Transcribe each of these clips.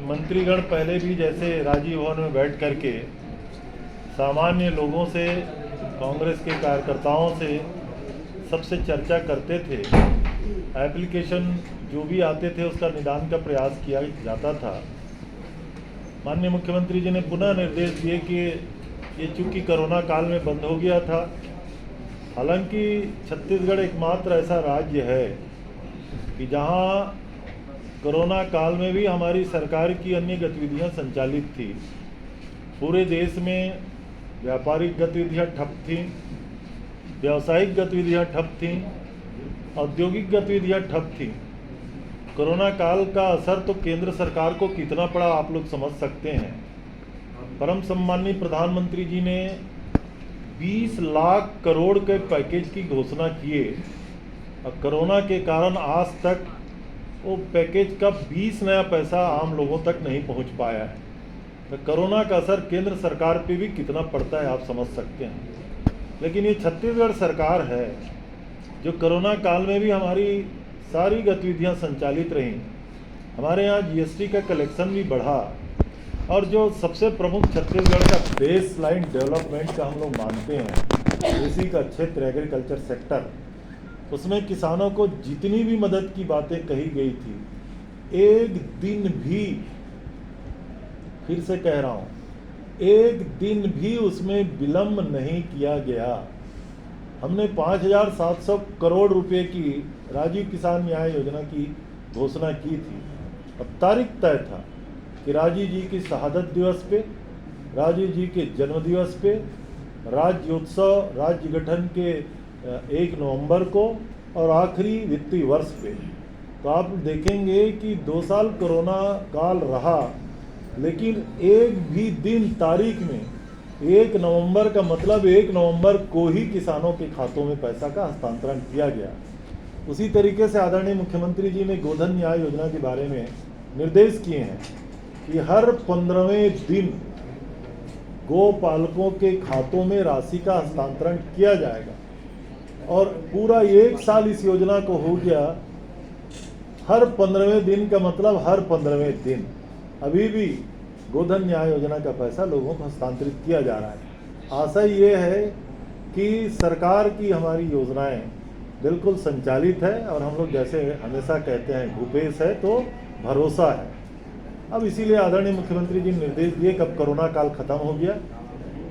मंत्रीगण पहले भी जैसे राजीव भवन में बैठ करके सामान्य लोगों से, कांग्रेस के कार्यकर्ताओं से सबसे चर्चा करते थे। एप्लीकेशन जो भी आते थे उसका निदान का प्रयास किया जाता था। माननीय मुख्यमंत्री जी ने पुनः निर्देश दिए कि ये चूँकि कोरोना काल में बंद हो गया था, हालांकि छत्तीसगढ़ एकमात्र ऐसा राज्य है कि जहां कोरोना काल में भी हमारी सरकार की अन्य गतिविधियां संचालित थी। पूरे देश में व्यापारिक गतिविधियां ठप थीं, व्यावसायिक गतिविधियां ठप थीं, औद्योगिक गतिविधियां ठप थीं। कोरोना काल का असर तो केंद्र सरकार को कितना पड़ा आप लोग समझ सकते हैं। परम सम्माननीय प्रधानमंत्री जी ने 20 लाख करोड़ के पैकेज की घोषणा किए और कोरोना के कारण आज तक वो पैकेज का 20 नया पैसा आम लोगों तक नहीं पहुंच पाया है। तो कोरोना का असर केंद्र सरकार पे भी कितना पड़ता है आप समझ सकते हैं। लेकिन ये छत्तीसगढ़ सरकार है जो कोरोना काल में भी हमारी सारी गतिविधियां संचालित रहीं। हमारे यहाँ जीएसटी का कलेक्शन भी बढ़ा और जो सबसे प्रमुख छत्तीसगढ़ का बेस लाइन डेवलपमेंट का हम लोग मानते हैं, कृषि का क्षेत्र, एग्रीकल्चर सेक्टर, उसमें किसानों को जितनी भी मदद की बातें कही गई थी, एक दिन भी, फिर से कह रहा हूँ, एक दिन भी उसमें विलंब नहीं किया गया। हमने 5,700 करोड़ रुपए की राजीव किसान न्याय योजना की घोषणा की थी और तारीख तय था कि राजीव जी की शहादत दिवस पे, राजीव जी के जन्म दिवस पे, राज्योत्सव, राज्य गठन के 1 नवंबर को और आखिरी वित्तीय वर्ष पे। तो आप देखेंगे कि 2 साल कोरोना काल रहा, लेकिन एक भी दिन तारीख में 1 नवंबर का मतलब 1 नवंबर को ही किसानों के खातों में पैसा का हस्तांतरण किया गया। उसी तरीके से आदरणीय मुख्यमंत्री जी ने गोधन न्याय योजना के बारे में निर्देश किए हैं कि हर 15वें दिन गौ पालकों के खातों में राशि का हस्तांतरण किया जाएगा और पूरा 1 साल इस योजना को हो गया। हर 15वें दिन का मतलब हर 15वें दिन अभी भी गोधन न्याय योजना का पैसा लोगों को हस्तांतरित किया जा रहा है। आशा ये है कि सरकार की हमारी योजनाएं बिल्कुल संचालित है और हम लोग जैसे हमेशा कहते हैं, भूपेश है तो भरोसा है। अब इसीलिए आदरणीय मुख्यमंत्री जी ने निर्देश दिए कि अब कोरोना काल खत्म हो गया,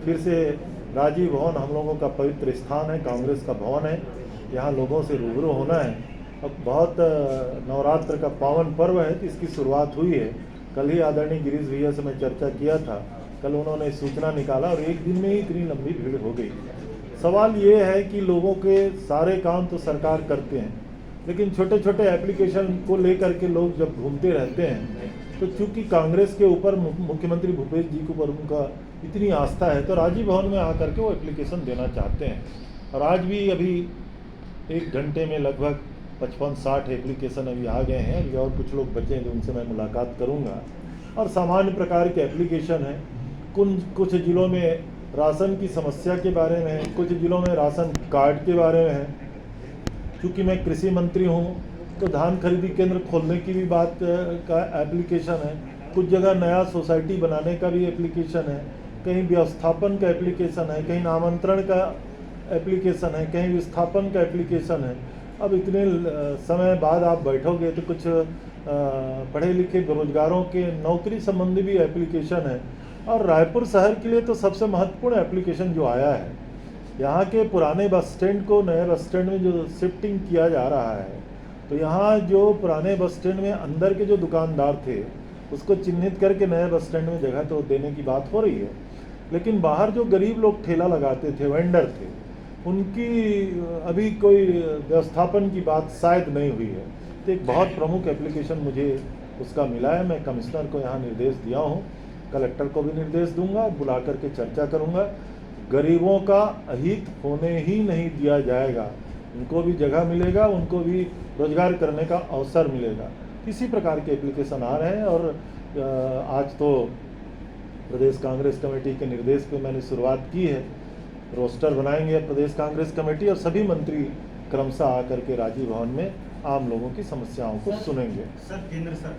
फिर से राजीव भवन हम लोगों का पवित्र स्थान है, कांग्रेस का भवन है, यहाँ लोगों से रूबरू होना है। अब बहुत नवरात्र का पावन पर्व है तो इसकी शुरुआत हुई है। कल ही आदरणीय गिरीश भैया से मैं चर्चा किया था, कल उन्होंने सूचना निकाला और एक दिन में ही इतनी लंबी भीड़ हो गई। सवाल ये है कि लोगों के सारे काम तो सरकार करते हैं, लेकिन छोटे छोटे एप्लीकेशन को लेकर के लोग जब घूमते रहते हैं, तो चूंकि कांग्रेस के ऊपर मुख्यमंत्री भूपेश जी के ऊपर उनका इतनी आस्था है, तो राजीव भवन में आकर के वो एप्लीकेशन देना चाहते हैं। और आज भी अभी 1 घंटे में लगभग 55-60 एप्लीकेशन अभी आ गए हैं। अभी और कुछ लोग बचे हैं उनसे मैं मुलाकात करूंगा। और सामान्य प्रकार के एप्लीकेशन हैं। कुछ जिलों में राशन की समस्या के बारे में है, कुछ जिलों में राशन कार्ड के बारे में है। चूँकि मैं कृषि मंत्री हूँ तो धान खरीदी केंद्र खोलने की भी बात का एप्लीकेशन है, कुछ जगह नया सोसाइटी बनाने का भी एप्लीकेशन है, कहीं व्यवस्थापन का एप्लीकेशन है, कहीं नामांतरण का एप्लीकेशन है, कहीं विस्थापन का एप्लीकेशन है। अब इतने समय बाद आप बैठोगे तो कुछ पढ़े लिखे बेरोजगारों के नौकरी संबंधी भी एप्लीकेशन है। और रायपुर शहर के लिए तो सबसे महत्वपूर्ण एप्लीकेशन जो आया है, यहाँ के पुराने बस स्टैंड को नए बस स्टैंड में जो शिफ्टिंग किया जा रहा है, तो यहाँ जो पुराने बस स्टैंड में अंदर के जो दुकानदार थे उसको चिन्हित करके नए बस स्टैंड में जगह तो देने की बात हो रही है, लेकिन बाहर जो गरीब लोग ठेला लगाते थे, वेंडर थे, उनकी अभी कोई व्यवस्थापन की बात शायद नहीं हुई है। तो एक बहुत प्रमुख एप्लीकेशन मुझे उसका मिला है। मैं कमिश्नर को यहाँ निर्देश दिया हूँ, कलेक्टर को भी निर्देश दूंगा, बुला करके चर्चा करूँगा। गरीबों का अहित होने ही नहीं दिया जाएगा, उनको भी जगह मिलेगा, उनको भी रोजगार करने का अवसर मिलेगा। इसी प्रकार के एप्लीकेशन आ रहे हैं। और आज तो प्रदेश कांग्रेस कमेटी के निर्देश पे मैंने शुरुआत की है। रोस्टर बनाएंगे प्रदेश कांग्रेस कमेटी और सभी मंत्री क्रमशः आकर के राजीव भवन में आम लोगों की समस्याओं को सुनेंगे। सर, केंद्र सरकार